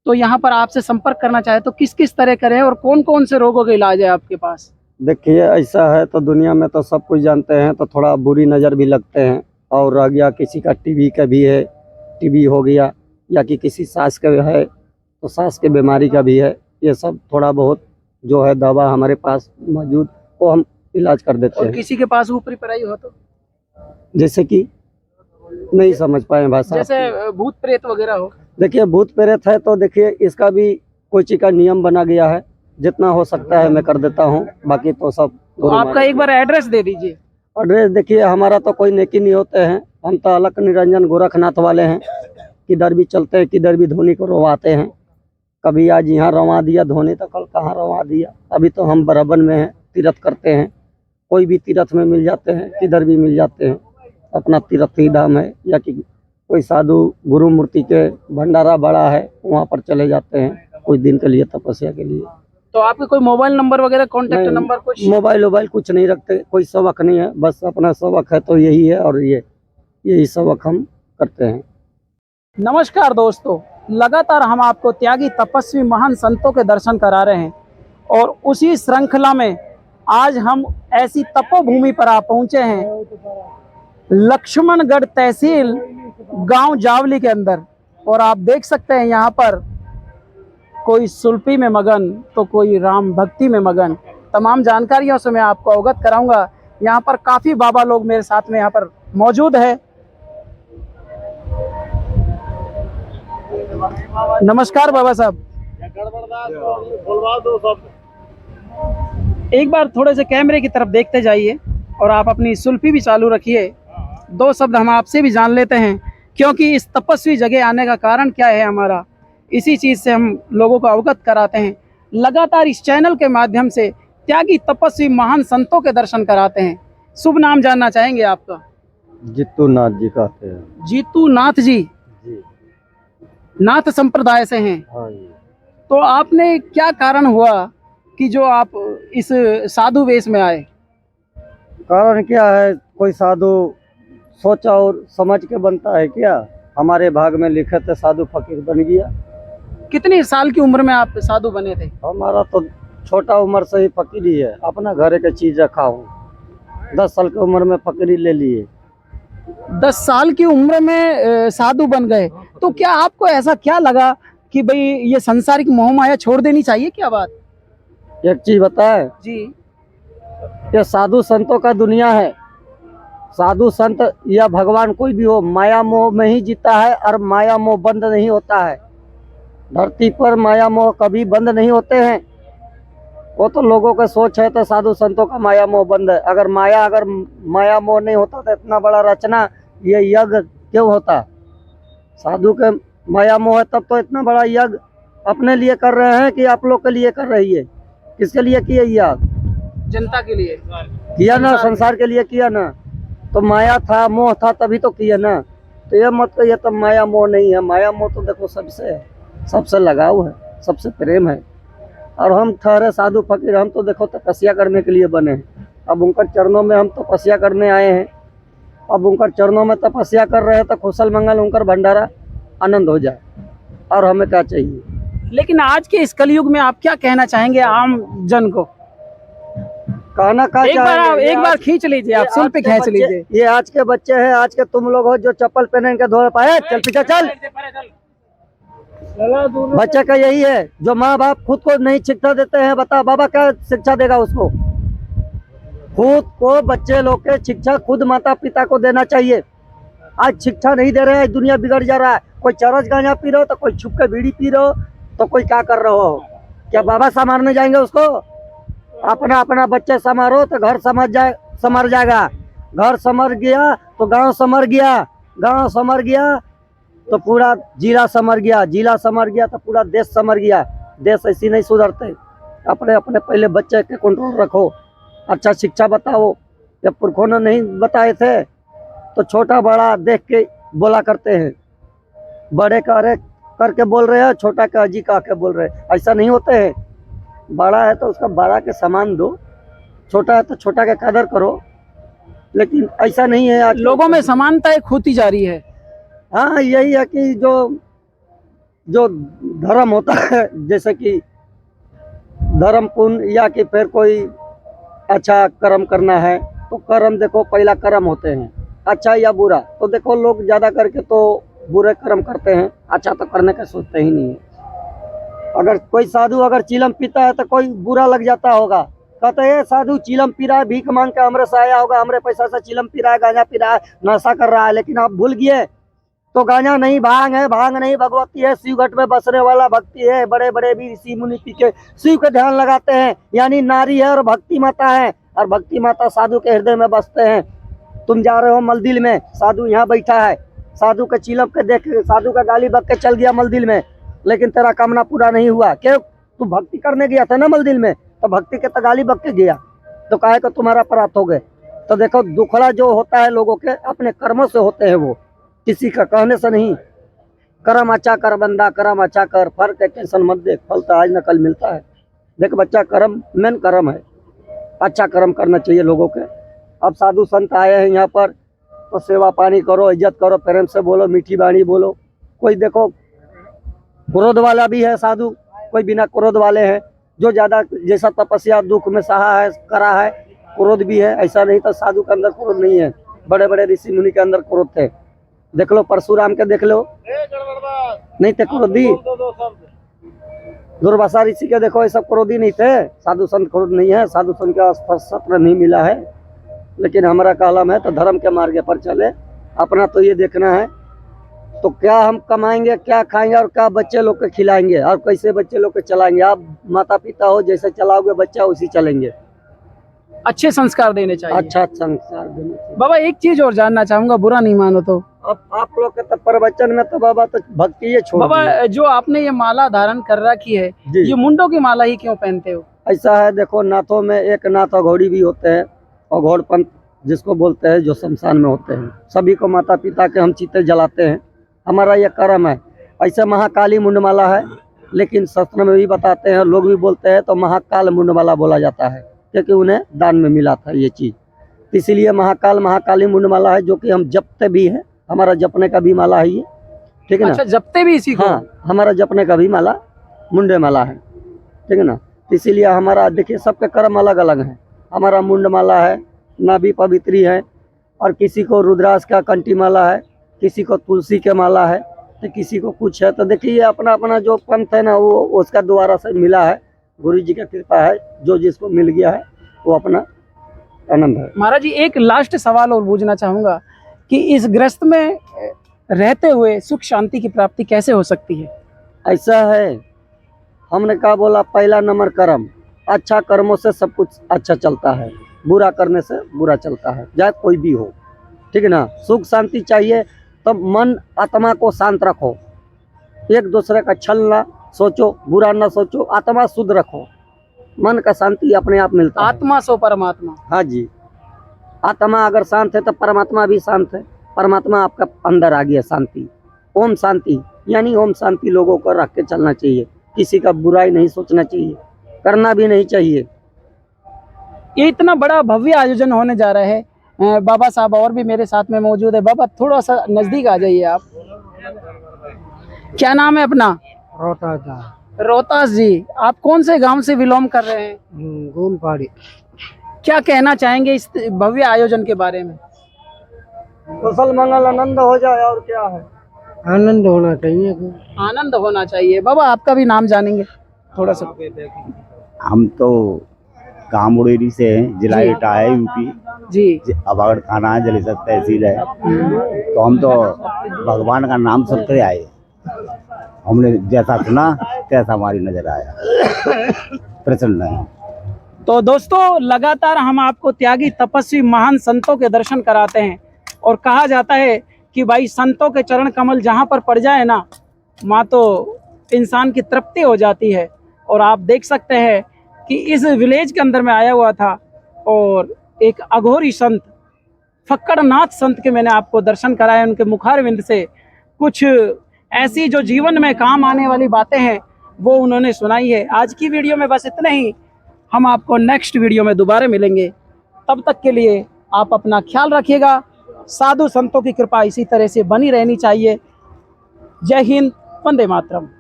तो यहाँ पर आपसे संपर्क करना चाहे तो किस किस तरह करें और कौन कौन से रोगों का इलाज है आपके पास? देखिए, ऐसा है तो दुनिया में तो सब कुछ जानते हैं, तो थोड़ा बुरी नज़र भी लगते हैं। और रह गया किसी का टीबी का भी है, टीबी हो गया, या कि किसी सांस का है तो सांस के बीमारी का भी है। ये सब थोड़ा बहुत जो है दवा हमारे पास मौजूद, वो हम इलाज कर देते और हैं। किसी के पास ऊपरी पराई हो तो, जैसे कि नहीं समझ पाए भाषा जैसे आपकी। भूत प्रेत वगैरह हो? देखिए, भूत प्रेत है तो देखिए इसका भी कोई चीज़ का नियम बना गया है, जितना हो सकता है मैं कर देता हूँ, बाकी तो सब तो आपका एक बार एड्रेस दे दीजिए। एड्रेस देखिए, हमारा तो कोई नेकी नहीं होते हैं, हम तो अलख निरंजन गोरखनाथ वाले हैं। किधर भी चलते हैं, किधर भी धोनी को रवाते हैं। कभी आज यहाँ रवा दिया धोनी, तो कल कहाँ रवा दिया। अभी तो हम बराबर में हैं, तीर्थ करते हैं, कोई भी तीर्थ में मिल जाते हैं, किधर भी मिल जाते हैं। अपना तीर्थ ही धाम है, या कि कोई साधु गुरु मूर्ति के भंडारा बड़ा है, वहाँ पर चले जाते हैं कुछ दिन के लिए, तपस्या के लिए। तो आपके कोई मोबाइल नंबर वगैरह, कॉन्टेक्ट नंबर कुछ? मोबाइल वोबाइल कुछ नहीं रखते, कोई सबक नहीं है, बस अपना सबक है तो यही है, और यही सबक हम करते हैं। नमस्कार दोस्तों, लगातार हम आपको त्यागी तपस्वी महान संतों के दर्शन करा रहे हैं और उसी श्रृंखला में आज हम ऐसी तपोभूमि पर आ पहुंचे हैं, लक्ष्मणगढ़ तहसील गांव जावली के अंदर। और आप देख सकते हैं यहाँ पर कोई सुल्फी में मगन तो कोई राम भक्ति में मगन। तमाम जानकारियों से मैं आपको अवगत कराऊंगा। यहाँ पर काफ़ी बाबा लोग मेरे साथ में यहाँ पर मौजूद है। नमस्कार बाबा साहब। एक बार थोड़े से कैमरे की तरफ देखते जाइए और आप अपनी सुल्फी भी चालू रखिए। दो शब्द हम आपसे भी जान लेते हैं, क्योंकि इस तपस्वी जगह आने का कारण क्या है हमारा, इसी चीज़ से हम लोगों को अवगत कराते हैं। लगातार इस चैनल के माध्यम से त्यागी तपस्वी महान संतों के दर्शन कराते हैं। शुभ नाम जानना चाहेंगे आपका? जीतू नाथ जी कहते हैं। जीतू नाथ जी, जी नाथ संप्रदाय से हैं। हाँ जी। तो आपने क्या कारण हुआ कि जो आप इस साधु वेश में आए? कारण क्या है, कोई साधु सोचा और समझ के बनता है क्या? हमारे भाग में लिखे थे, साधु फकीर बन गया। कितनी साल की उम्र में आप साधु बने थे? हमारा तो छोटा उम्र से ही फकीरी है, अपना घर के चीज रखा हूँ। 10 साल की उम्र में फकीरी ले लिए। 10 साल की उम्र में साधु बन गए, तो क्या आपको ऐसा क्या लगा कि भाई ये संसारिक मोह माया छोड़ देनी चाहिए? क्या बात? एक चीज बताए जी। ये साधु संतों का दुनिया है। साधु संत या भगवान कोई भी हो, माया मोह में ही जीता है, और माया मोह बंद नहीं होता है। धरती पर माया मोह कभी बंद नहीं होते हैं। वो तो लोगों का सोच है, तो साधु संतों का माया मोह बंद है। अगर माया मोह नहीं होता तो इतना बड़ा रचना, ये यज्ञ क्यों होता? साधु के माया मोह है, तब तो इतना बड़ा यज्ञ अपने लिए कर रहे हैं कि आप लोग के लिए कर रही है। किसके लिए किए ये आप? जनता के लिए किया ना, संसार के लिए किया ना। तो माया था, मोह था, तभी तो किया ना। तो ये मत कहिए तो माया मोह नहीं है। माया मोह तो देखो सबसे है, सबसे लगाव है, सबसे प्रेम है। और हम ठहरे साधु फकीर, हम तो देखो तपस्या करने के लिए बने हैं। अब उनकर चरणों में हम तपस्या करने आए हैं। अब उनकर चरणों में तपस्या कर रहे हैं तो कुशल मंगल उनकर भंडारा आनंद हो जाए, और हमें क्या चाहिए। लेकिन आज के इस कलयुग में आप क्या कहना चाहेंगे आम जन को? कहना का एक बार खींच लीजिए, आप सुन पे खींच लीजिए। ये आज के बच्चे हैं, आज के तुम लोग हो जो चप्पल पहने के धो पाए। चल पीछे चल। बच्चे का यही है, जो माँ बाप खुद को नहीं शिक्षा देते हैं, बता बाबा क्या शिक्षा देगा उसको? खुद को बच्चे लोग के शिक्षा खुद माता पिता को देना चाहिए। आज शिक्षा नहीं दे रहे हैं, दुनिया बिगड़ जा रहा है। कोई चरस गांजा पी रहे हो तो कोई छुप के बीड़ी पी रहे हो, तो कोई क्या कर रहे हो? क्या बाबा संवारने जाएंगे उसको? अपना अपना बच्चे संवारो तो घर संवर जाएगा। घर संवर गया तो गांव संवर गया, गांव संवर गया तो पूरा जिला संवर गया, जिला संवर गया तो पूरा देश संवर गया। देश ऐसी नहीं सुधरते। अपने अपने पहले बच्चे के कंट्रोल रखो, अच्छा शिक्षा बताओ। जब पुरखों ने नहीं बताए थे तो छोटा बड़ा देख के बोला करते हैं। बड़े करके बोल रहे हैं, छोटा का अजी कह के बोल रहे हैं। ऐसा नहीं होते हैं। बड़ा है तो उसका बड़ा के सामान दो, छोटा है तो छोटा का कदर करो। लेकिन ऐसा नहीं है, आज लोगों में समानता एक होती जा रही है। हाँ, यही है कि जो जो धर्म होता है, जैसे कि धर्म पुण्य या कि फिर कोई अच्छा कर्म करना है, तो कर्म देखो पहला कर्म होते हैं, अच्छा या बुरा। तो देखो लोग ज्यादा करके तो बुरे कर्म करते हैं, अच्छा तो करने का सोचते ही नहीं है। अगर कोई साधु अगर चिलम पीता है तो कोई बुरा लग जाता होगा, कहते हैं साधु चिलम पी रहा है, भीख मांग के हमरे से आया होगा, हमरे पैसा से चिलम पी रहा है, गांजा पी रहा है, नशा कर रहा है। लेकिन आप भूल गए तो गांजा नहीं भांग है, भांग नहीं भगवती है, शिव घट में बसने वाला भक्ति है। बड़े बड़े भी ऋषि मुनि पी के शिव के ध्यान लगाते हैं, यानी नारी है और भक्ति माता है, और भक्ति माता साधु के हृदय में बसते हैं। तुम जा रहे हो मलदिल में, साधु यहाँ बैठा है, साधु के चिलम के देख साधु का गाली बक के चल गया मलदिल में, लेकिन तेरा कामना पूरा नहीं हुआ। क्यों? तू भक्ति करने गया था ना मलदिल में, तो भक्ति के तो गाली बक के गया, तो काहे को तुम्हारा अपराध हो गए। तो देखो दुखड़ा जो होता है लोगों के अपने कर्मों से होते हैं, वो किसी का कहने से नहीं। कर्म अच्छा कर बंदा, कर्म अच्छा कर, फल के टेंशन मत देख, फल तो आज न कल मिलता है। देख बच्चा, कर्म मेन कर्म है, अच्छा कर्म करना चाहिए लोगों के। अब साधु संत आए हैं यहाँ पर, तो सेवा पानी करो, इज्जत करो, प्रेम से बोलो, मीठी बाणी बोलो। कोई देखो क्रोध वाला भी है साधु, कोई बिना क्रोध वाले हैं। जो ज्यादा जैसा तपस्या दुख में सहा है, करा है, क्रोध भी है। ऐसा नहीं तो साधु के अंदर क्रोध नहीं है, बड़े बड़े ऋषि मुनि के अंदर क्रोध थे। देख लो परशुराम के, देख लो नहीं थे क्रोधी। दुर्वासा ऋषि के देखो, ये सब क्रोधी नहीं थे। साधु संत क्रोध नहीं है, साधु संत का सत्र नहीं मिला है। लेकिन हमारा कालम है तो धर्म के मार्ग पर चले। अपना तो ये देखना है, तो क्या हम कमाएंगे, क्या खाएंगे, और क्या बच्चे लोग के खिलाएंगे, और कैसे बच्चे लोग के चलाएंगे। आप माता पिता हो, जैसे चलाओगे बच्चा उसी चलेंगे। अच्छे संस्कार देने चाहिए। अच्छा संस्कार देना चाहिए। बाबा एक चीज और जानना चाहूंगा, बुरा नहीं मानो तो। अब आप लोग के तो प्रवचन में तो बाबा तो भक्ति ये छोड़ दिए। बाबा जो आपने ये माला धारण कर रखी है, जी। ये मुंडों की माला ही क्यों पहनते हो? ऐसा है, देखो नाथों में एक नाथ अघोड़ी भी होते हैं, अघोड़ पंथ जिसको बोलते हैं, जो शमशान में होते हैं। सभी को माता पिता के हम चिते जलाते हैं, हमारा ये कर्म है। ऐसे महाकाली मुंडमाला है, लेकिन शास्त्र में भी बताते हैं, लोग भी बोलते हैं, तो महाकाल मुंडमाला बोला जाता है, क्योंकि उन्हें दान में मिला था ये चीज। इसीलिए महाकाल महाकाली मुंडमाला है, जो कि हम जपते भी हैं। हमारा जपने का भी माला है ये, ठीक है ना। अच्छा, जपते भी इसी को? हाँ, हमारा जपने का भी माला मुंडे माला है, ठीक है ना। इसीलिए हमारा देखिए सबके कर्म अलग अलग हैं। हमारा मुंड माला है, नाभि पवित्री है, और किसी को रुद्राक्ष का कंठी माला है, किसी को तुलसी के माला है, तो किसी को कुछ है। तो देखिए ये अपना अपना जो पंथ है ना, वो उसका द्वारा से मिला है, गुरु जी की कृपा है। जो जिसको मिल गया है वो अपना आनंद है। महाराज जी एक लास्ट सवाल और पूछना चाहूंगा कि इस ग्रस्त में रहते हुए सुख शांति की प्राप्ति कैसे हो सकती है? ऐसा है, हमने कहा बोला पहला नंबर कर्म। अच्छा कर्मों से सब कुछ अच्छा चलता है, बुरा करने से बुरा चलता है, चाहे कोई भी हो, ठीक है ना। सुख शांति चाहिए तो मन आत्मा को शांत रखो, एक दूसरे का छल ना सोचो, बुरा ना सोचो, आत्मा शुद्ध रखो, मन का शांति अपने आप मिलता है। आत्मा सो परमात्मा। हाँ जी, आत्मा अगर शांत है तो परमात्मा भी शांत है, परमात्मा आपका अंदर आ गया शांति। ओम शांति, यानी ओम शांति लोगों को रख के चलना चाहिए, किसी का बुराई नहीं सोचना चाहिए, करना भी नहीं चाहिए। ये इतना बड़ा भव्य आयोजन होने जा रहा है, बाबा साहब और भी मेरे साथ में मौजूद है। बाबा थोड़ा सा नजदीक आ जाइए आप। क्या नाम है अपना? रोहतास जी। आप कौन से गांव से बिलोंग कर रहे हैं? गोलपाड़ी। क्या कहना चाहेंगे इस भव्य आयोजन के बारे में? कुशल मंगल आनंद हो जाए, और क्या है। आनंद होना चाहिए। आनंद होना चाहिए। बाबा आपका भी नाम जानेंगे थोड़ा सा? हम तो कामुड़ेरी से हैं, जिला एटा है यूपी जी। अबागढ़ थाना है, जलेसर तहसील है। तो हम तो भगवान का नाम सुनते आए, हमने जैसा सुना तैसा हमारी नजर आया, प्रसन्न है। तो दोस्तों लगातार हम आपको त्यागी तपस्वी महान संतों के दर्शन कराते हैं, और कहा जाता है कि भाई संतों के चरण कमल जहाँ पर पड़ जाए ना, वहाँ तो इंसान की तृप्ति हो जाती है। और आप देख सकते हैं कि इस विलेज के अंदर में आया हुआ था, और एक अघोरी संत फक्कड़नाथ संत के मैंने आपको दर्शन कराए। उनके मुखारविंद से कुछ ऐसी जो जीवन में काम आने वाली बातें हैं वो उन्होंने सुनाई है। आज की वीडियो में बस इतना ही, हम आपको नेक्स्ट वीडियो में दोबारा मिलेंगे। तब तक के लिए आप अपना ख्याल रखिएगा। साधु संतों की कृपा इसी तरह से बनी रहनी चाहिए। जय हिंद, वंदे मातरम।